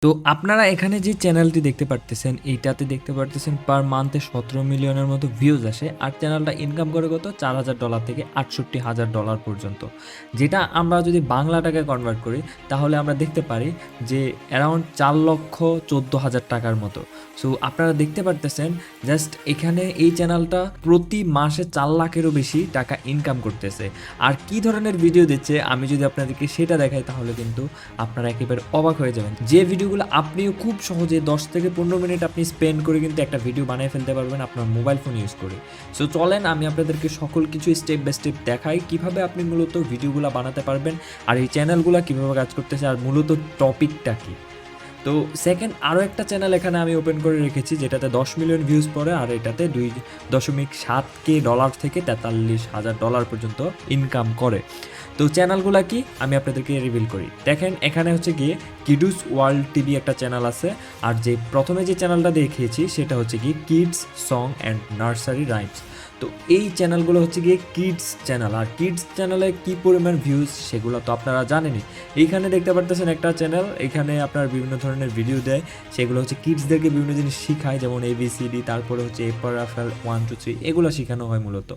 তো আপনারা এখানে যে চ্যানেলটি দেখতে পারতেছেন, এইটাতে দেখতে পারতেছেন পার মান্থে ১৭ মিলিয়নের মতো ভিউজ আসে। আর চ্যানেলটা ইনকাম করে কত $৪,০০০ থেকে $৬৮,০০০ পর্যন্ত। যেটা আমরা যদি বাংলা টাকায় কনভার্ট করি, তাহলে আমরা দেখতে পারি যে অ্যারাউন্ড ৪,১৪,০০০ টাকার মতো। সো আপনারা দেখতে পারতেছেন জাস্ট এখানে এই চ্যানেলটা প্রতি মাসে ৪ লাখেরও বেশি টাকা ইনকাম করতেছে। আর কি ধরনের ভিডিও দিচ্ছে আমি যদি আপনাদেরকে সেটা দেখাই, তাহলে কিন্তু আপনারা একেবারে অবাক হয়ে যাবেন। যে ভিডিওগুলো আপনিও খুব সহজে 10 থেকে 15 মিনিট আপনি স্পেন্ড করে কিন্তু একটা ভিডিও বানিয়ে ফেলতে পারবেন আপনার মোবাইল ফোন ইউজ করে। সো চলেন আমি আপনাদেরকে সকল কিছু স্টেপ বাই স্টেপ দেখাই কিভাবে আপনি মূলত ভিডিওগুলো বানাতে পারবেন, আর এই চ্যানেলগুলো কিভাবে কাজ করতেছে, আর মূলত টপিকটা কী। তো সেকেন্ড আরও একটা চ্যানেল এখানে আমি ওপেন করে রেখেছি, যেটাতে 10 মিলিয়ন ভিউজ পড়ে, আর এটাতে $2.7K থেকে $43,000 পর্যন্ত ইনকাম করে। তো চ্যানেলগুলো কি আমি আপনাদেরকে রিভিল করি। দেখেন এখানে হচ্ছে গিয়ে কিডস ওয়ার্ল্ড টিভি একটা চ্যানেল আছে, আর যে প্রথমে যে চ্যানেলটা দেখিয়েছি সেটা হচ্ছে গিয়ে kids song and nursery rhymes. তো এই চ্যানেলগুলো হচ্ছে গিয়ে কিডস চ্যানেল, আর কিডস চ্যানেলে কী পরিমাণ ভিউজ সেগুলো তো আপনারা জানেনই। এইখানে দেখতে পারতেছেন একটা চ্যানেল, এখানে আপনার বিভিন্ন ধরনের ভিডিও দেয়, সেগুলো হচ্ছে কিডসদেরকে বিভিন্ন জিনিস শেখায়, যেমন ABCD, তারপরে হচ্ছে AFL 1 2 3 এগুলো শেখানো হয় মূলত।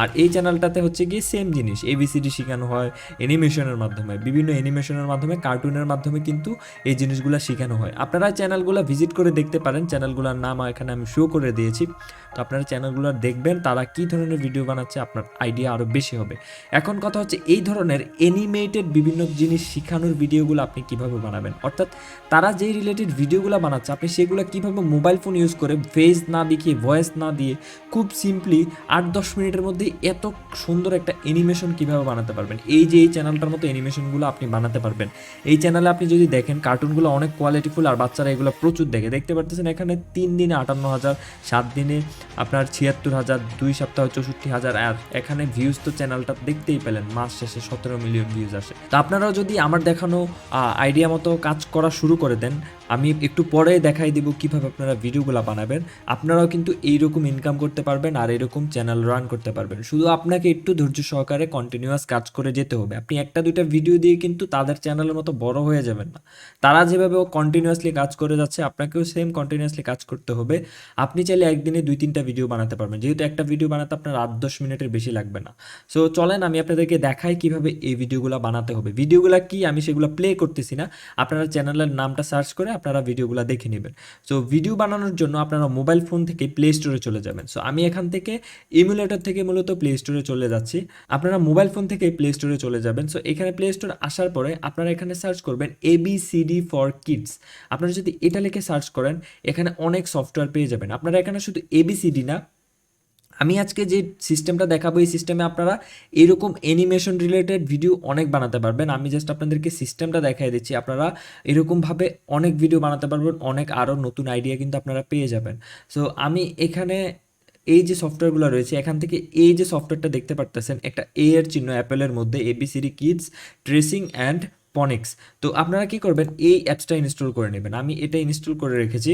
আর এই চ্যানেলটাতে হচ্ছে গিয়ে সেম জিনিস, ABCD শেখানো হয় অ্যানিমেশনের মাধ্যমে, বিভিন্ন অ্যানিমেশনের মাধ্যমে, কার্টুনের মাধ্যমে কিন্তু এই জিনিসগুলো শেখানো হয়। আপনারা চ্যানেলগুলো ভিজিট করে দেখতে পারেন, চ্যানেলগুলোর নাম এখানে আমি শো করে দিয়েছি। তো আপনারা চ্যানেলগুলো দেখবেন তারা কী ধরনের ভিডিও বানাচ্ছে, আপনার আইডিয়া আরও বেশি হবে। এখন কথা হচ্ছে এই ধরনের অ্যানিমেটেড বিভিন্ন জিনিস শেখানোর ভিডিওগুলো আপনি কিভাবে বানাবেন, অর্থাৎ তারা যেই রিলেটেড ভিডিওগুলো বানাচ্ছে আপনি সেগুলো কিভাবে মোবাইল ফোন ইউজ করে ফেস না দেখিয়ে, ভয়েস না দিয়ে, খুব সিম্পলি 8-10 মিনিটের মধ্যে এত সুন্দর একটা অ্যানিমেশন কিভাবে বানাতে পারবেন। এই যে এই চ্যানেলটার মতো অ্যানিমেশনগুলো আপনি বানাতে পারবেন। এই চ্যানেলে আপনি যদি দেখেন কার্টুনগুলো অনেক কোয়ালিটিফুল, আর বাচ্চারা এগুলো প্রচুর দেখে। দেখতে পারতেছেন এখানে 3 দিনে 58,000, 7 দিনে আপনার 76,000, 2 সপ্তাহে 64,000, আর এখানে ভিউজ তো চ্যানেলটা দেখতেই পেলেন মাস শেষে 17 মিলিয়ন ভিউজ আসে। তো আপনারাও যদি আমার দেখানো আইডিয়া মতো কাজ করা শুরু করে দেন, আমি একটু পরে দেখাই দিব কিভাবে আপনারা ভিডিওগুলো বানাবেন, আপনারাও কিন্তু এইরকম ইনকাম করতে পারবেন আর এরকম চ্যানেল রান করতে পারবেন। শুধু আপনাকে একটু ধৈর্য সহকারে কন্টিনিউয়াস কাজ করে যেতে হবে। আপনি একটা দুইটা ভিডিও দিয়ে কিন্তু তাদের চ্যানেলের মতো বড় হয়ে যাবেন না। তারা যেভাবে কন্টিনিউয়াসলি কাজ করে যাচ্ছে আপনাকেও সেম কন্টিনিউয়াসলি কাজ করতে হবে। আপনি চাইলে একদিনে 2-3টা ভিডিও বানাতে পারবেন, যেহেতু একটা ভিডিও বানাতে আপনার 8-10 মিনিটের বেশি লাগবে না। সো চলেন আমি আপনাদেরকে দেখাই কিভাবে এই ভিডিওগুলো বানাতে হবে। ভিডিওগুলো কি আমি সেগুলো প্লে করতেছি না, আপনারা চ্যানেলের নামটা সার্চ করে আপনারা ভিডিওগুলো দেখে নেবেন। সো ভিডিও বানানোর জন্য আপনারা মোবাইল ফোন থেকে প্লে স্টোরে চলে যাবেন। সো আমি এখান থেকে ইমুলেটর থেকে মূলত প্লে স্টোরে চলে যাচ্ছি, আপনারা মোবাইল ফোন থেকে প্লে স্টোরে চলে যাবেন। সো এখানে প্লে স্টোর আসার পরে আপনারা এখানে সার্চ করবেন ABCD ফর কিডস। আপনারা যদি এটা লিখে সার্চ করেন এখানে অনেক সফটওয়্যার পেয়ে যাবেন। আপনারা এখানে শুধু ABCD না, আমি আজকে যে সিস্টেমটা দেখাবো এই সিস্টেমে আপনারা এরকম অ্যানিমেশন রিলেটেড ভিডিও অনেক বানাতে পারবেন। আমি জাস্ট আপনাদেরকে সিস্টেমটা দেখাই দিচ্ছি, আপনারা এরকমভাবে অনেক ভিডিও বানাতে পারবেন, অনেক আরও নতুন আইডিয়া কিন্তু আপনারা পেয়ে যাবেন। সো আমি এখানে এই যে সফটওয়্যারগুলো রয়েছে এখান থেকে এই যে সফটওয়্যারটা দেখতে পারতেছেন, একটা এর চিহ্ন অ্যাপেলের মধ্যে, ABCD kids tracing and phonics. তো আপনারা কি করবেন, এই অ্যাপসটা ইনস্টল করে নেবেন। আমি এটা ইনস্টল করে রেখেছি।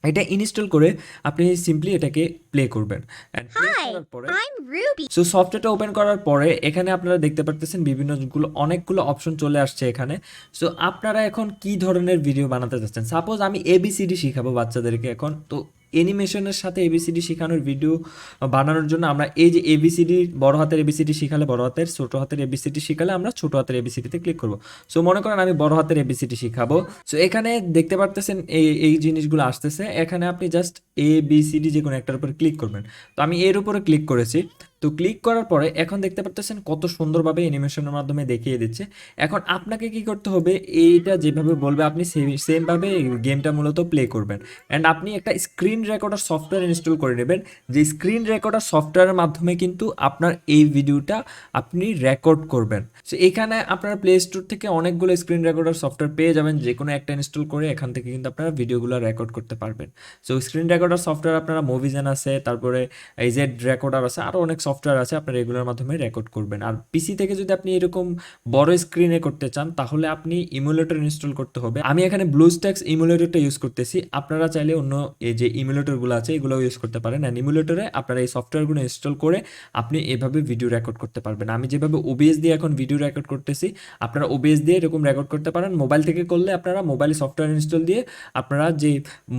এটা ইনস্টল করে আপনি সিম্পলি এটাকে প্লে করবেন। অ্যান্ড প্লে করার পরে সো সফটওয়্যারটা ওপেন করার পরে এখানে আপনারা দেখতে পারতেছেন অনেকগুলো অপশন চলে আসছে এখানে। সো আপনারা এখন কি ধরনের ভিডিও বানাতে চাচ্ছেন, সাপোজ আমি ABCD শিখাবো বাচ্চাদেরকে এখন, তো অ্যানিমেশনের সাথে ABCD শেখানোর ভিডিও বানানোর জন্য আমরা এই যে ABCD, বড় হাতের ABCD শিখালে বড় হাতের, ছোটো হাতের ABCD শিখালে আমরা ছোটো হাতের ABCDতে ক্লিক করব। সো মনে করেন আমি বড় হাতের ABCD শিখাবো। সো এখানে দেখতে পারতেছেন এই জিনিসগুলো আসতেছে, এখানে আপনি জাস্ট ABCD যে কোনো একটার উপরে ক্লিক করবেন। তো আমি এর উপরে ক্লিক করেছি। তো ক্লিক করার পরে এখন দেখতে পারতেছেন কত সুন্দরভাবে অ্যানিমেশনের মাধ্যমে দেখিয়ে দিচ্ছে। এখন আপনাকে কি করতে হবে, এইটা যেভাবে বলবে আপনি সেমভাবে গেমটা মূলত প্লে করবেন। অ্যান্ড আপনি একটা স্ক্রিন রেকর্ডার সফটওয়্যার ইনস্টল করে নেবেন, যে স্ক্রিন রেকর্ডার সফটওয়্যারের মাধ্যমে কিন্তু আপনার এই ভিডিওটা আপনি রেকর্ড করবেন। সো এখানে আপনার প্লে স্টোর থেকে অনেকগুলো স্ক্রিন রেকর্ডার সফটওয়্যার পেয়ে যাবেন, যে কোনো একটা ইনস্টল করে এখান থেকে কিন্তু আপনারা ভিডিওগুলো রেকর্ড করতে পারবেন। সো স্ক্রিন রেকর্ডার সফটওয়্যার আপনারা মুভিজেন আছে, তারপরে এই জেড রেকর্ডার আছে, আরও অনেক সফটওয়্যার আছে আপনারা এগুলোর মাধ্যমে রেকর্ড করবেন। আর পিসি থেকে যদি আপনি এরকম বড় স্ক্রিনে করতে চান তাহলে আপনি ইমুলেটর ইনস্টল করতে হবে। আমি এখানে ব্লুস্ট্যাক্স ইমুলেটরটা ইউজ করতেছি, আপনারা চাইলে অন্য এই যে ইমুলেটরগুলো আছে এগুলোও ইউজ করতে পারেন। অ্যান্ড ইমুলেটরে আপনারা এই সফটওয়্যারগুলো ইনস্টল করে আপনি এভাবে ভিডিও রেকর্ড করতে পারবেন। আমি যেভাবে ওবিএস দিয়ে এখন ভিডিও রেকর্ড করতেছি, আপনারা ওবিএস দিয়ে এরকম রেকর্ড করতে পারেন। মোবাইল থেকে করলে আপনারা মোবাইলে সফটওয়্যার ইনস্টল দিয়ে আপনারা যে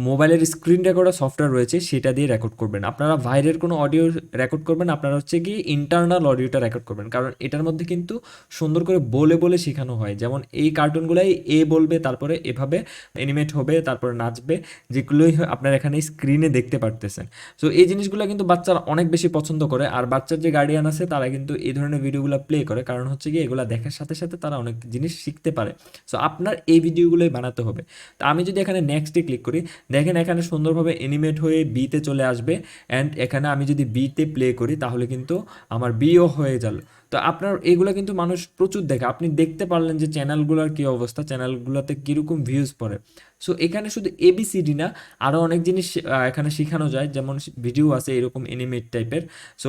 মোবাইলের স্ক্রিন রেকর্ডার সফটওয়্যার রয়েছে সেটা দিয়ে রেকর্ড করবেন। আপনারা বাইরের কোনো অডিও রেকর্ড করবেন, আপনারা হচ্ছে কি ইন্টারনাল অডিওটা রেকর্ড করবেন, কারণ এটার মধ্যে কিন্তু সুন্দর করে বলে বলে শেখানো হয়। যেমন এই কার্টুনগুলাই এ বলবে, তারপরে এভাবে অ্যানিমেট হবে, তারপরে নাচবে, যেগুলোই আপনারা এখানে স্ক্রিনে দেখতে পারতেছেন। সো এই জিনিসগুলো কিন্তু বাচ্চারা অনেক বেশি পছন্দ করে। আর বাচ্চার যে গার্ডিয়ান আছে তারা কিন্তু এই ধরনের ভিডিওগুলো প্লে করে, কারণ হচ্ছে কি এগুলো দেখার সাথে সাথে তারা অনেক জিনিস শিখতে পারে। সো আপনার এই ভিডিওগুলোই বানাতে হবে। তো আমি যদি এখানে নেক্সটে ক্লিক করি, দেখেন এখানে সুন্দরভাবে অ্যানিমেট হয়ে বিতে চলে আসবে। অ্যান্ড এখানে আমি যদি বিতে প্লে করি তাহলে কিন্তু আমার বিও হয়ে গেল। তো আপনার এগুলো কিন্তু মানুষ প্রচুর দেখে, আপনি দেখতে পারলেন যে চ্যানেলগুলোর কী অবস্থা, চ্যানেলগুলোতে কীরকম ভিউজ পড়ে। সো এখানে শুধু এবিসিডি না, আরও অনেক জিনিস এখানে শেখানো যায়, যেমন ভিডিও আছে এরকম অ্যানিমেট টাইপের। সো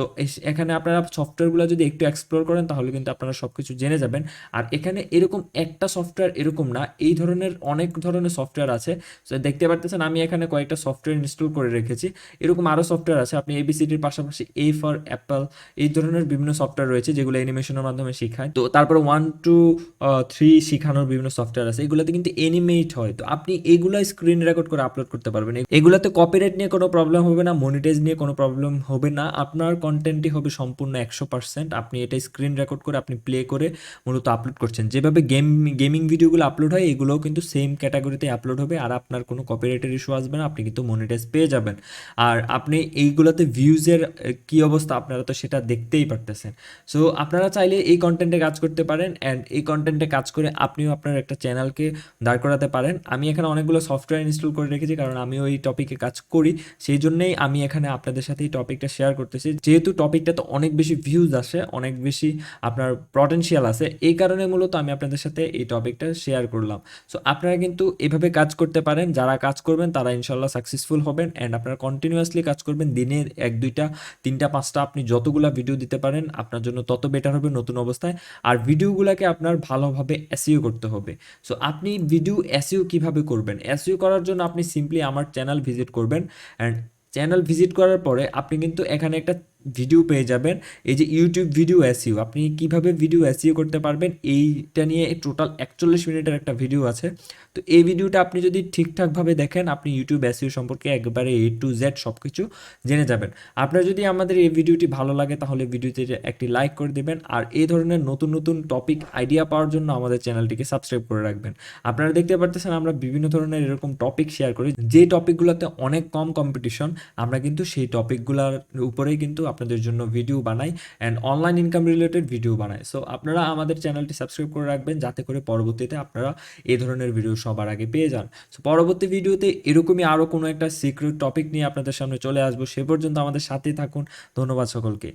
এখানে আপনারা সফটওয়্যারগুলো যদি একটু এক্সপ্লোর করেন তাহলে কিন্তু আপনারা সব কিছু জেনে যাবেন। আর এখানে এরকম একটা সফটওয়্যার এরকম না, এই ধরনের অনেক ধরনের সফটওয়্যার আছে। সো দেখতে পারতেছেন আমি এখানে কয়েকটা সফটওয়্যার ইনস্টল করে রেখেছি। এরকম আরও সফটওয়্যার আছে, আপনি এবিসিডির পাশাপাশি এ ফর অ্যাপল, এই ধরনের বিভিন্ন সফটওয়্যার রয়েছে যেগুলো অ্যানিমেশনের মাধ্যমে শেখায়। তো তারপরে 1 to 3 শেখানোর বিভিন্ন সফটওয়্যার আছে, এগুলোতে কিন্তু অ্যানিমেট হয়। তো আপনি এগুলো স্ক্রিন রেকর্ড করে আপলোড করতে পারবেন। এগুলোতে কপিরাইট নিয়ে কোনো প্রবলেম হবে না, মনিটাইজ নিয়ে কোনো প্রবলেম হবে না, আপনার কন্টেন্টই হবে সম্পূর্ণ 100%। আপনি এটা স্ক্রিন রেকর্ড করে আপনি প্লে করে মূলত আপলোড করছেন। যেভাবে গেমিং ভিডিওগুলো আপলোড হয় এগুলোও কিন্তু সেম ক্যাটাগরিতে আপলোড হবে, আর আপনার কোনো কপিরাইটের ইস্যু আসবে না, আপনি কিন্তু মনিটাইজ পেয়ে যাবেন। আর আপনি এইগুলোতে ভিউজের কী অবস্থা আপনারা তো সেটা দেখতেই পারতেছেন। সো আপনারা চাইলে এই কন্টেন্টে কাজ করতে পারেন, অ্যান্ড এই কন্টেন্টে কাজ করে আপনিও আপনার একটা চ্যানেলকে দাঁড় করাতে পারেন। আমি এখানে অনেকগুলো সফটওয়্যার ইনস্টল করে রেখেছি, কারণ আমিও এই টপিকে কাজ করি, সেই জন্যই আমি এখানে আপনাদের সাথে এই টপিকটা শেয়ার করতেছি। যেহেতু টপিকটাতে অনেক বেশি ভিউজ আসে, অনেক বেশি আপনার পটেনশিয়াল আছে, এই কারণে মূলত আমি আপনাদের সাথে এই টপিকটা শেয়ার করলাম। সো আপনারা কিন্তু এভাবে কাজ করতে পারেন, যারা কাজ করবেন তারা ইনশাল্লাহ সাকসেসফুল হবেন। অ্যান্ড আপনারা কন্টিনিউয়াসলি কাজ করবেন, দিনে 1, 2টা, 3টা, 5টা আপনি যতগুলা ভিডিও দিতে পারেন আপনার জন্য তত বেটার হবে নতুন অবস্থায়। আর ভিডিওগুলোকে আপনার ভালোভাবে এসইও করতে হবে। সো আপনি ভিডিও এসইও কিভাবে করবেন? এসইও করার জন্য আপনি সিম্পলি আমার চ্যানেল ভিজিট করবেন। অ্যান্ড চ্যানেল ভিজিট করার পরে আপনি কিন্তু এখানে একটা ভিডিও পেয়ে যাবেন, এই যে ইউটিউব ভিডিও এসইও। আপনি কিভাবে ভিডিও এসইও করতে পারবেন এইটা নিয়ে টোটাল 41 মিনিটের একটা ভিডিও আছে। তো এই ভিডিওটা আপনি যদি ঠিকঠাকভাবে দেখেন আপনি ইউটিউব এসইও সম্পর্কে একবারে A to Z সব কিছু জেনে যাবেন। আপনার যদি আমাদের এই ভিডিওটি ভালো লাগে তাহলে ভিডিওতে একটি লাইক করে দেবেন, আর এই ধরনের নতুন নতুন টপিক আইডিয়া পাওয়ার জন্য আমাদের চ্যানেলটিকে সাবস্ক্রাইব করে রাখবেন। আপনারা দেখতে পারতেছেন আমরা বিভিন্ন ধরনের এরকম টপিক শেয়ার করি, যে টপিকগুলোতে অনেক কম কম্পিটিশন আমরা কিন্তু সেই টপিকগুলোর উপরেই কিন্তু আপনাদের জন্য ভিডিও বানাই, and online income related video বানাই। সো আপনারা আমাদের চ্যানেলটি সাবস্ক্রাইব করে রাখবেন যাতে করে পরবর্তীতে আপনারা এই ধরনের ভিডিও সবার আগে পেয়ে যান। সো পরবর্তী ভিডিওতে এরকমই আরও কোনো একটা সিক্রেট টপিক নিয়ে আপনাদের সামনে চলে আসবো। সে পর্যন্ত আমাদের সাথেই থাকুন। ধন্যবাদ সকলকে।